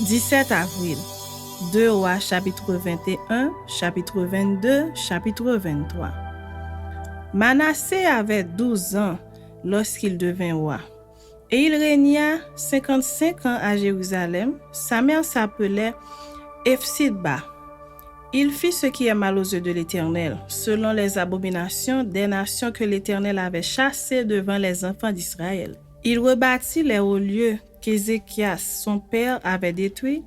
17 avril. 2 Rois chapitre 21, chapitre 22, chapitre 23. Manassé avait 12 ans lorsqu'il devint roi. Et il régna 55 ans à Jérusalem. Sa mère s'appelait Ephsidba. Il fit ce qui est mal aux yeux de l'Éternel, selon les abominations des nations que l'Éternel avait chassées devant les enfants d'Israël. Il rebâtit les hauts lieux qu'Ézéchias, son père, avait détruits.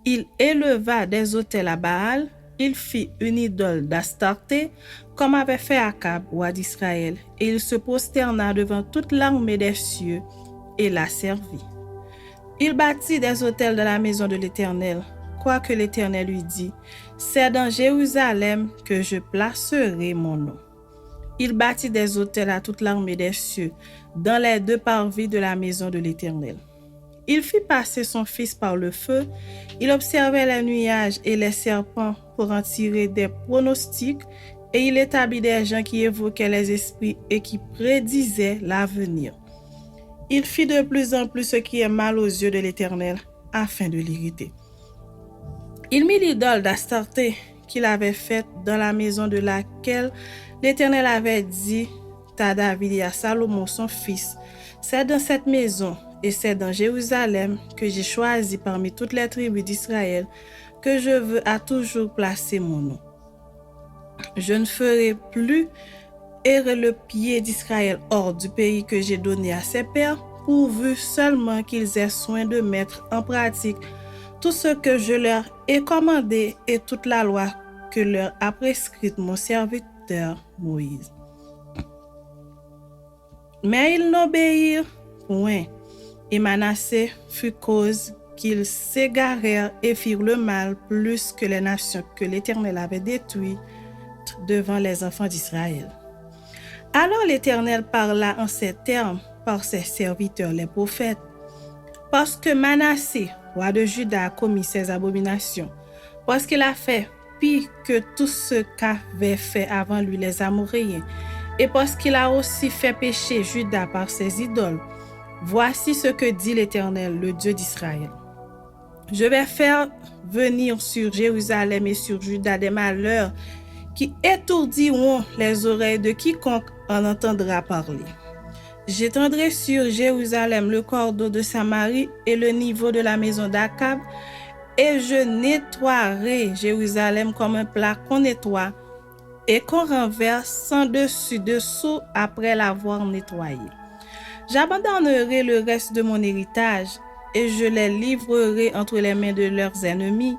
Il éleva des autels à Baal. Il fit une idole d'Astarté, comme avait fait Akab, roi d'Israël, et il se prosterna devant toute l'armée des cieux et la servit. Il bâtit des autels dans la maison de l'Éternel, quoique l'Éternel lui dit, « C'est dans Jérusalem que je placerai mon nom. » Il bâtit des autels à toute l'armée des cieux, dans les deux parvis de la maison de l'Éternel. Il fit passer son fils par le feu, il observait les nuages et les serpents pour en tirer des pronostics, et il établit des gens qui évoquaient les esprits et qui prédisaient l'avenir. Il fit de plus en plus ce qui est mal aux yeux de l'Éternel, afin de l'irriter. Il mit l'idole d'Astarté qu'il avait faite dans la maison de laquelle l'Éternel avait dit à David et à Salomon son fils, « C'est dans cette maison et c'est dans Jérusalem que j'ai choisi parmi toutes les tribus d'Israël que je veux à toujours placer mon nom. Je ne ferai plus errer le pied d'Israël hors du pays que j'ai donné à ses pères, pourvu seulement qu'ils aient soin de mettre en pratique tout ce que je leur ai commandé et toute la loi que leur a prescrite mon serviteur Moïse. » Mais ils n'obéirent point, et Manassé fut cause qu'ils s'égarèrent et firent le mal plus que les nations que l'Éternel avait détruites devant les enfants d'Israël. Alors l'Éternel parla en ces termes par ses serviteurs les prophètes. Parce que Manassé, roi de Juda, a commis ces abominations, parce qu'il a fait pire que tout ce qu'avaient fait avant lui les Amoréens, et parce qu'il a aussi fait pécher Juda par ses idoles, voici ce que dit l'Éternel, le Dieu d'Israël. Je vais faire venir sur Jérusalem et sur Juda des malheurs qui étourdiront les oreilles de quiconque en entendra parler. J'étendrai sur Jérusalem le cordeau de Samarie et le niveau de la maison d'Akab, et je nettoierai Jérusalem comme un plat qu'on nettoie et qu'on renverse sans dessus-dessous après l'avoir nettoyé. J'abandonnerai le reste de mon héritage et je les livrerai entre les mains de leurs ennemis,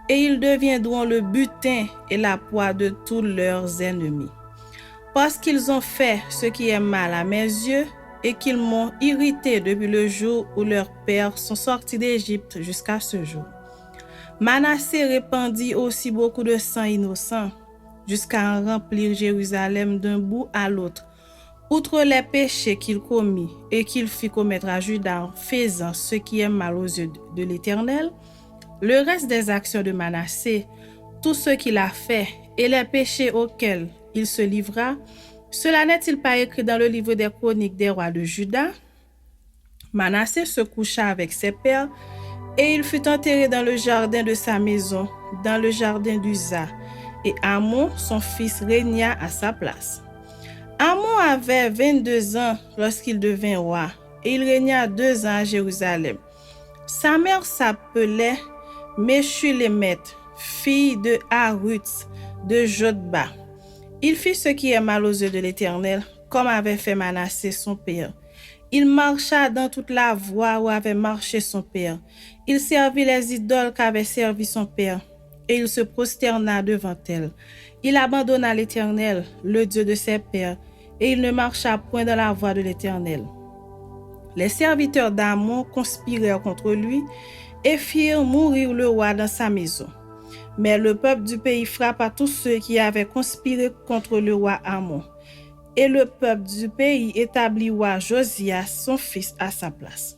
et ils deviendront le butin et la proie de tous leurs ennemis. Parce qu'ils ont fait ce qui est mal à mes yeux et qu'ils m'ont irrité depuis le jour où leurs pères sont sortis d'Égypte jusqu'à ce jour. Manassé répandit aussi beaucoup de sang innocent jusqu'à en remplir Jérusalem d'un bout à l'autre, outre les péchés qu'il commit et qu'il fit commettre à Juda en faisant ce qui est mal aux yeux de l'Éternel. Le reste des actions de Manassé, tout ce qu'il a fait et les péchés auxquels il se livra, cela n'est-il pas écrit dans le livre des chroniques des rois de Juda? Manassé se coucha avec ses pères et il fut enterré dans le jardin de sa maison, dans le jardin d'Uza, et Amon, son fils, régna à sa place. Amon avait 22 ans lorsqu'il devint roi, et il régna 2 ans à Jérusalem. Sa mère s'appelait Meshulemet, fille de Haruts, de Jotba. Il fit ce qui est mal aux yeux de l'Éternel, comme avait fait Manassé son père. Il marcha dans toute la voie où avait marché son père. Il servit les idoles qu'avait servi son père, et il se prosterna devant elles. Il abandonna l'Éternel, le Dieu de ses pères, et il ne marcha point dans la voie de l'Éternel. Les serviteurs d'Amon conspirèrent contre lui et firent mourir le roi dans sa maison. Mais le peuple du pays frappa tous ceux qui avaient conspiré contre le roi Amon. Et le peuple du pays établit roi Josias, son fils, à sa place.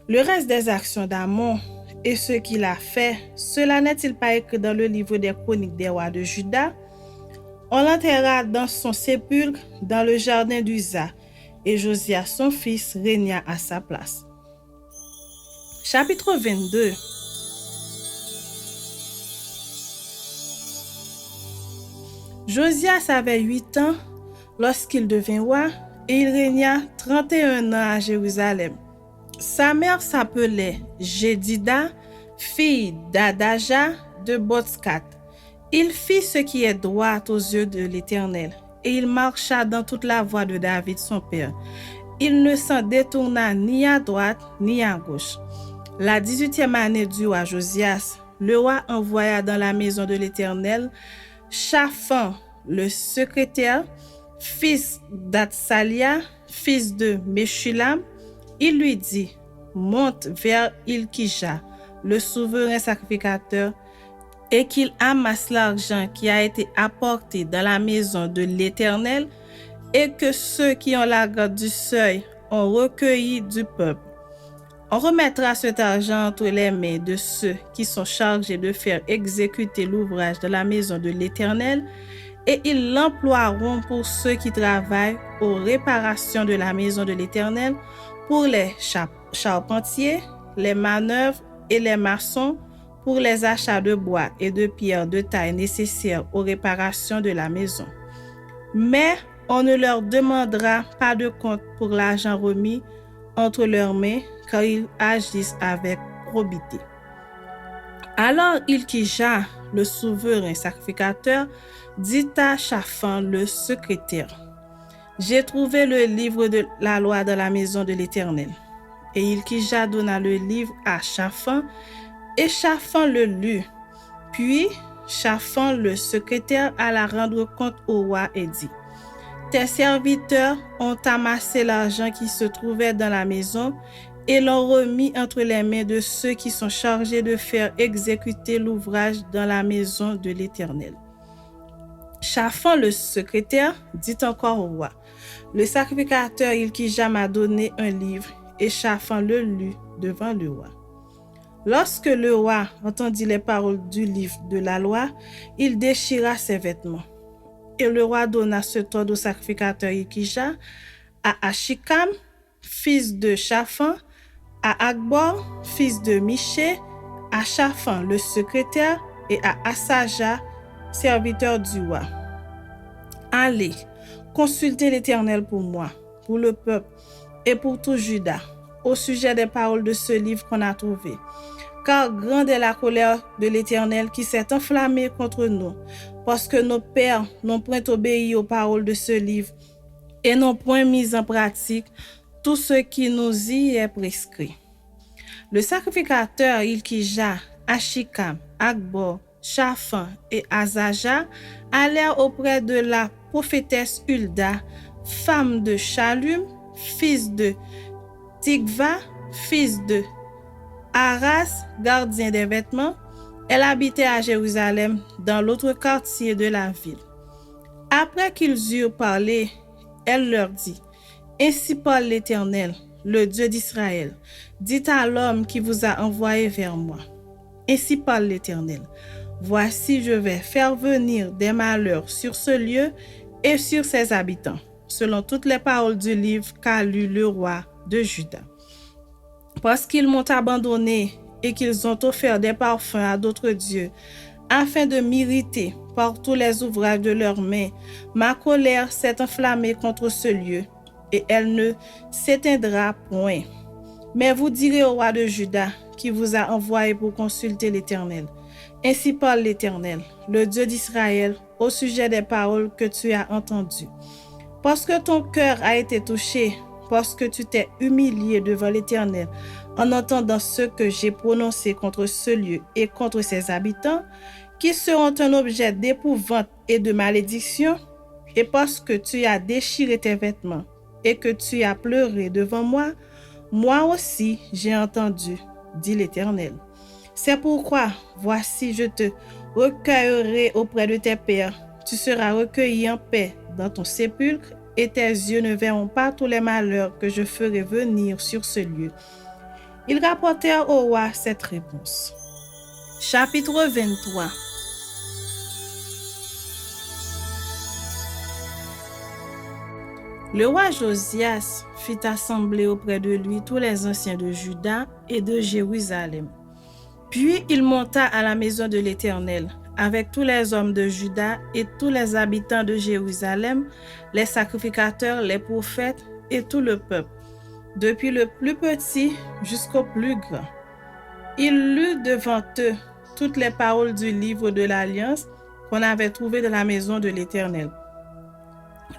Le reste des actions d'Amon et ce qu'il a fait, cela n'est-il pas écrit dans le livre des chroniques des rois de Juda? On l'enterra dans son sépulcre dans le jardin d'Uza, et Josias, son fils, régna à sa place. Chapitre 22. Josias avait 8 ans lorsqu'il devint roi et il régna 31 ans à Jérusalem. Sa mère s'appelait Jédida, fille d'Adaja de Botskat. Il fit ce qui est droit aux yeux de l'Éternel, et il marcha dans toute la voie de David son père. Il ne s'en détourna ni à droite ni à gauche. La 18e année du roi Josias, le roi envoya dans la maison de l'Éternel Shaphan, le secrétaire, fils d'Atsalia, fils de Meshulam. Il lui dit: monte vers Ilkija, le souverain sacrificateur, et qu'il amasse l'argent qui a été apporté dans la maison de l'Éternel et que ceux qui ont la garde du seuil ont recueilli du peuple. On remettra cet argent entre les mains de ceux qui sont chargés de faire exécuter l'ouvrage de la maison de l'Éternel, et ils l'emploieront pour ceux qui travaillent aux réparations de la maison de l'Éternel, pour les charpentiers, les manœuvres et les maçons, pour les achats de bois et de pierres de taille nécessaires aux réparations de la maison. Mais on ne leur demandera pas de compte pour l'argent remis entre leurs mains, car ils agissent avec probité. Alors Ilkija, le souverain sacrificateur, dit à Shaphan, le secrétaire: j'ai trouvé le livre de la loi dans la maison de l'Éternel. Et Ilkija donna le livre à Shaphan, et Shaphan le lut. Puis Shaphan, le secrétaire, alla rendre compte au roi et dit: tes serviteurs ont amassé l'argent qui se trouvait dans la maison et l'ont remis entre les mains de ceux qui sont chargés de faire exécuter l'ouvrage dans la maison de l'Éternel. Shaphan, le secrétaire, dit encore au roi: le sacrificateur Ilkija m'a donné un livre, et Shaphan le lut devant le roi. Lorsque le roi entendit les paroles du livre de la loi, il déchira ses vêtements. Et le roi donna cet ordre au sacrificateur Ilkija, à Achikam, fils de Shaphan, à Akbor, fils de Miché, à Shaphan, le secrétaire, et à Asaja, serviteur du roi: allez, consultez l'Éternel pour moi, pour le peuple et pour tout Juda, au sujet des paroles de ce livre qu'on a trouvé. Car grande est la colère de l'Éternel qui s'est enflammée contre nous, parce que nos pères n'ont point obéi aux paroles de ce livre et n'ont point mis en pratique tout ce qui nous y est prescrit. Le sacrificateur Ilkija, Achikam, Akbor, Shaphan et Asaja allèrent auprès de la prophétesse Hulda, femme de Shallum, fils de Tikva, fils de Aras, gardien des vêtements. Elle habitait à Jérusalem, dans l'autre quartier de la ville. Après qu'ils eurent parlé, elle leur dit: ainsi parle l'Éternel, le Dieu d'Israël. Dites à l'homme qui vous a envoyé vers moi: ainsi parle l'Éternel. Voici, je vais faire venir des malheurs sur ce lieu et sur ses habitants, selon toutes les paroles du livre qu'a lu le roi de Juda. Parce qu'ils m'ont abandonné et qu'ils ont offert des parfums à d'autres dieux, afin de m'irriter par tous les ouvrages de leurs mains, ma colère s'est enflammée contre ce lieu, et elle ne s'éteindra point. Mais vous direz au roi de Juda, qui vous a envoyé pour consulter l'Éternel: ainsi parle l'Éternel, le Dieu d'Israël, au sujet des paroles que tu as entendues. Parce que ton cœur a été touché, parce que tu t'es humilié devant l'Éternel en entendant ce que j'ai prononcé contre ce lieu et contre ses habitants, qui seront un objet d'épouvante et de malédiction, et parce que tu as déchiré tes vêtements et que tu as pleuré devant moi, moi aussi j'ai entendu, dit l'Éternel. C'est pourquoi, voici, je te recueillerai auprès de tes pères, tu seras recueilli en paix dans ton sépulcre, et tes yeux ne verront pas tous les malheurs que je ferai venir sur ce lieu. Ils rapportèrent au roi cette réponse. Chapitre 23. Le roi Josias fit assembler auprès de lui tous les anciens de Juda et de Jérusalem. Puis il monta à la maison de l'Éternel, avec tous les hommes de Juda et tous les habitants de Jérusalem, les sacrificateurs, les prophètes et tout le peuple, depuis le plus petit jusqu'au plus grand. Il lut devant eux toutes les paroles du livre de l'Alliance qu'on avait trouvé dans la maison de l'Éternel.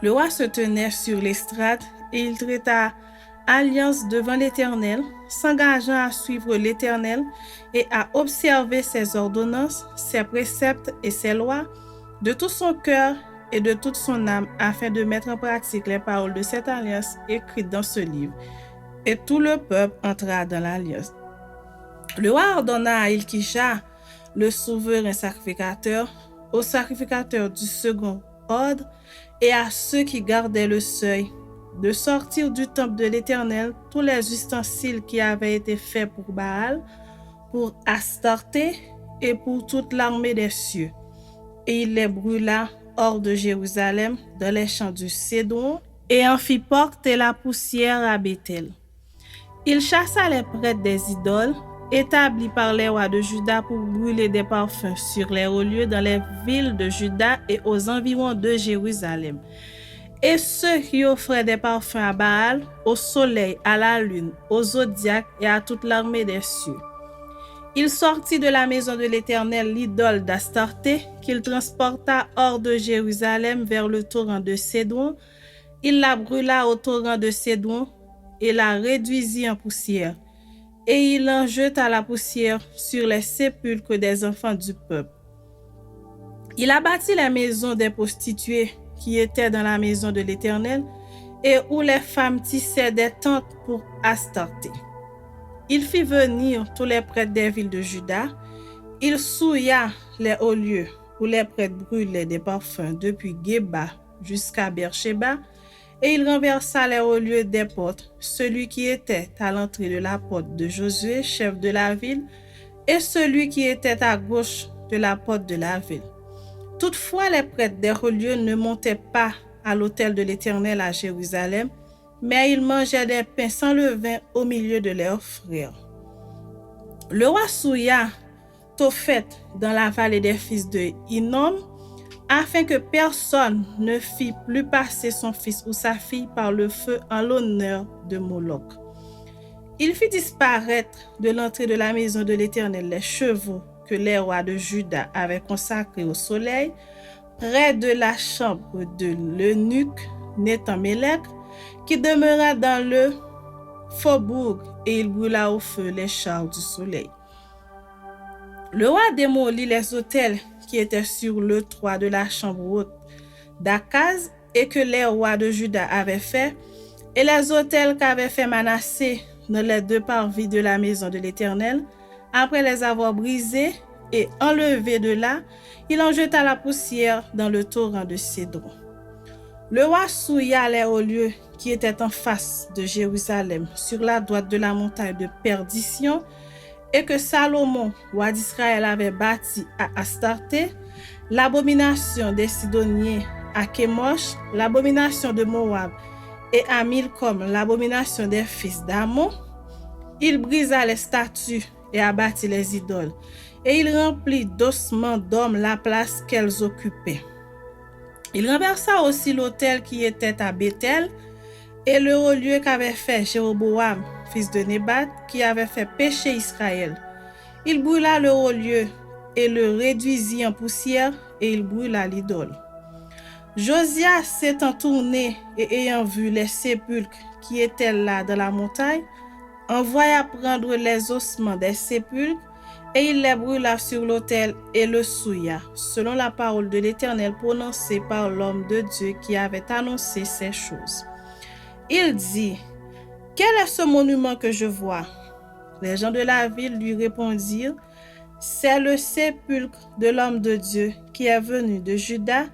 Le roi se tenait sur l'estrade et il traita alliance devant l'Éternel, s'engageant à suivre l'Éternel et à observer ses ordonnances, ses préceptes et ses lois de tout son cœur et de toute son âme, afin de mettre en pratique les paroles de cette alliance écrites dans ce livre. Et tout le peuple entra dans l'alliance. Le roi ordonna à Hilkisha, le souverain sacrificateur, aux sacrificateurs du second ordre et à ceux qui gardaient le seuil, de sortir du temple de l'Éternel tous les ustensiles qui avaient été faits pour Baal, pour Astarté et pour toute l'armée des cieux. Et il les brûla hors de Jérusalem, dans les champs du Cédron, et en fit porter la poussière à Béthel. Il chassa les prêtres des idoles, établis par les rois de Juda pour brûler des parfums sur les hauts lieux dans les villes de Juda et aux environs de Jérusalem. Et ceux qui offraient des parfums à Baal, au soleil, à la lune, au zodiaque et à toute l'armée des cieux. Il sortit de la maison de l'Éternel l'idole d'Astarté, qu'il transporta hors de Jérusalem vers le torrent de Cédron. Il la brûla au torrent de Cédron et la réduisit en poussière. Et il en jeta la poussière sur les sépulcres des enfants du peuple. Il abattit les maisons des prostituées qui étaient dans la maison de l'Éternel et où les femmes tissaient des tentes pour Astarté. Il fit venir tous les prêtres des villes de Juda. Il souilla les hauts lieux où les prêtres brûlaient des parfums depuis Géba jusqu'à Beersheba, et il renversa les hauts lieux des portes, celui qui était à l'entrée de la porte de Josué, chef de la ville, et celui qui était à gauche de la porte de la ville. Toutefois, les prêtres des hauts lieux ne montaient pas à l'autel de l'Éternel à Jérusalem, mais ils mangeaient des pains sans levain au milieu de leurs frères. Le roi souilla Tophet dans la vallée des fils de Hinnom, afin que personne ne fît plus passer son fils ou sa fille par le feu en l'honneur de Moloch. Il fit disparaître de l'entrée de la maison de l'Éternel les chevaux que les rois de Juda avaient consacrés au soleil, près de la chambre de l'eunuque Nethan-Mélec, qui demeura dans le faubourg, et il brûla au feu les chars du soleil. Le roi démolit les autels qui étaient sur le toit de la chambre haute d'Akaz et que les rois de Juda avaient fait, et les autels qu'avait fait Manassé dans les deux parvis de la maison de l'Éternel. Après les avoir brisés et enlevés de là, il en jeta la poussière dans le torrent de Cédron. Le roi souilla les hauts lieux qui étaient en face de Jérusalem, sur la droite de la montagne de Perdition, et que Salomon, roi d'Israël, avait bâti à Astarté, l'abomination des Sidoniens à Kémosh, l'abomination de Moab, et à Milcom, l'abomination des fils d'Ammon. Il brisa les statues et abattit les idoles, et il remplit d'ossements d'hommes la place qu'elles occupaient. Il renversa aussi l'autel qui était à Béthel, et le haut lieu qu'avait fait Jéroboam, fils de Nébat, qui avait fait pécher Israël. Il brûla le haut lieu et le réduisit en poussière, et il brûla l'idole. Josias s'étant tourné et ayant vu les sépulcres qui étaient là dans la montagne, envoya prendre les ossements des sépulcres, et il les brûla sur l'autel et le souilla, selon la parole de l'Éternel prononcée par l'homme de Dieu qui avait annoncé ces choses. Il dit: « Quel est ce monument que je vois ?» Les gens de la ville lui répondirent: « C'est le sépulcre de l'homme de Dieu qui est venu de Juda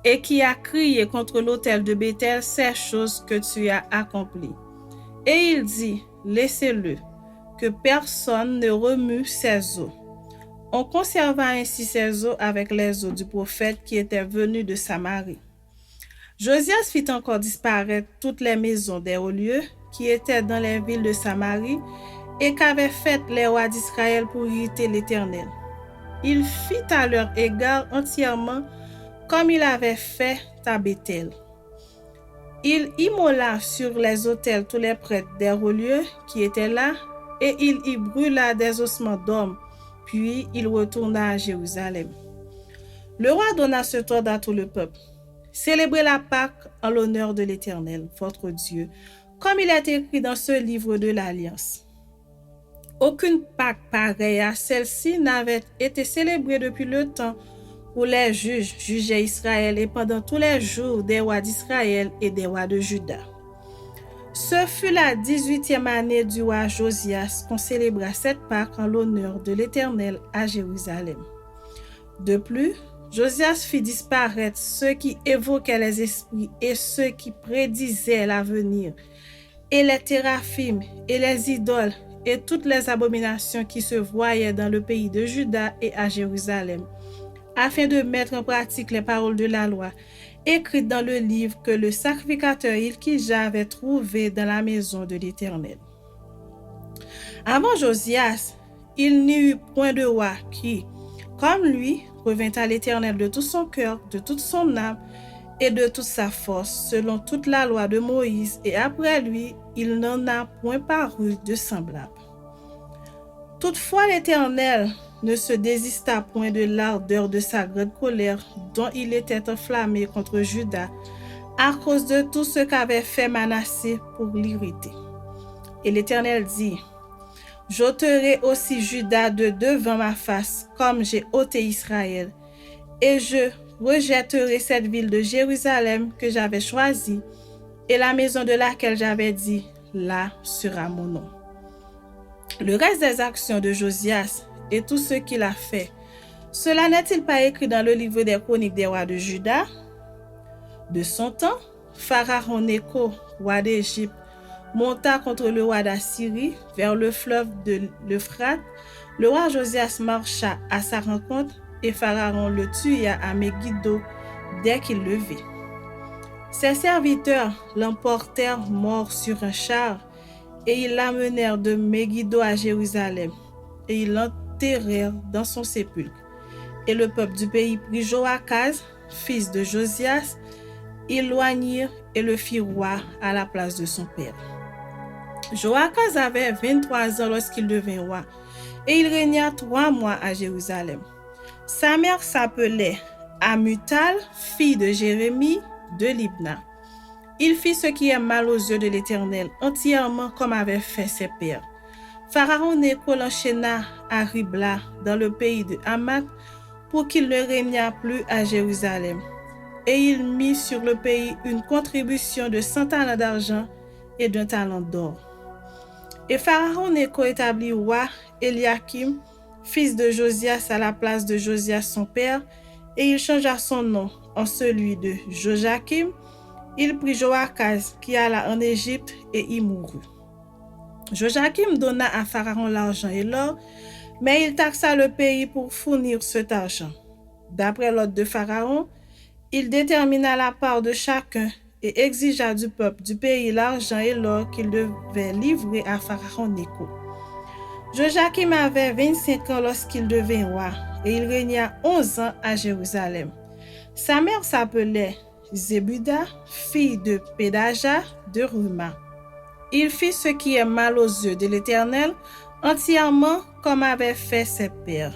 et qui a crié contre l'autel de Béthel ces choses que tu as accomplies. » Et il dit: « Laissez-le, que personne ne remue ses os. » On conserva ainsi ses os avec les os du prophète qui était venu de Samarie. Josias fit encore disparaître toutes les maisons des hauts lieux qui étaient dans les villes de Samarie et qu'avaient faites les rois d'Israël pour irriter l'Éternel. il fit à leur égard entièrement comme il avait fait à Béthel. Il immola sur les autels tous les prêtres des relieux qui étaient là, et il y brûla des ossements d'hommes, puis il retourna à Jérusalem. Le roi donna cet ordre à tout le peuple: célébrez la Pâque en l'honneur de l'Éternel, votre Dieu, comme il est écrit dans ce livre de l'Alliance. Aucune Pâque pareille à celle-ci n'avait été célébrée depuis le temps où les juges jugeaient Israël et pendant tous les jours des rois d'Israël et des rois de Juda. Ce fut la 18e année du roi Josias qu'on célébra cette Pâque en l'honneur de l'Éternel à Jérusalem. De plus, Josias fit disparaître ceux qui évoquaient les esprits et ceux qui prédisaient l'avenir, et les téraphim et les idoles et toutes les abominations qui se voyaient dans le pays de Juda et à Jérusalem, afin de mettre en pratique les paroles de la loi, écrites dans le livre que le sacrificateur Hilkija avait trouvé dans la maison de l'Éternel. Avant Josias, il n'y eut point de roi qui, comme lui, revint à l'Éternel de tout son cœur, de toute son âme et de toute sa force, selon toute la loi de Moïse, et après lui, il n'en a point paru de semblable. Toutefois, l'Éternel ne se désista point de l'ardeur de sa grande colère dont il était enflammé contre Juda à cause de tout ce qu'avait fait Manassé pour l'irriter. Et l'Éternel dit: j'ôterai aussi Juda de devant ma face, comme j'ai ôté Israël, et je rejetterai cette ville de Jérusalem que j'avais choisie, et la maison de laquelle j'avais dit: là sera mon nom. Le reste des actions de Josias et tout ce qu'il a fait, cela n'est-il pas écrit dans le livre des chroniques des rois de Juda? De son temps, Pharaon Nécho, roi d'Égypte, monta contre le roi d'Assyrie vers le fleuve de l'Euphrate. Le roi Josias marcha à sa rencontre et Pharaon le tua à Megiddo dès qu'il le vit. Ses serviteurs l'emportèrent mort sur un char et ils l'amenèrent de Megiddo à Jérusalem et ils l'enterrèrent dans son sépulcre. Et le peuple du pays prit Joachaz, fils de Josias, ils l'oignirent et le firent roi à la place de son père. Joachaz avait 23 ans lorsqu'il devint roi, et il régna 3 mois à Jérusalem. Sa mère s'appelait Amutal, fille de Jérémie de Libna. Il fit ce qui est mal aux yeux de l'Éternel, entièrement comme avaient fait ses pères. Pharaon Nécho l'enchaîna à Ribla, dans le pays de Hamath, pour qu'il ne régnât plus à Jérusalem. Et il mit sur le pays une contribution de 100 talents d'argent et d'1 talent d'or. Et Pharaon Nécho établit roi Eliakim, fils de Josias, à la place de Josias son père, et il changea son nom en celui de Joachim. Il prit Joachaz qui alla en Égypte et y mourut. Joachim donna à Pharaon l'argent et l'or, mais il taxa le pays pour fournir cet argent. D'après l'ordre de Pharaon, il détermina la part de chacun et exigea du peuple du pays l'argent et l'or qu'il devait livrer à Pharaon Nécho. Joachim avait 25 ans lorsqu'il devint roi et il régna 11 ans à Jérusalem. Sa mère s'appelait Zébuda, fille de Pédaja de Ruma. Il fit ce qui est mal aux yeux de l'Éternel, entièrement comme avaient fait ses pères.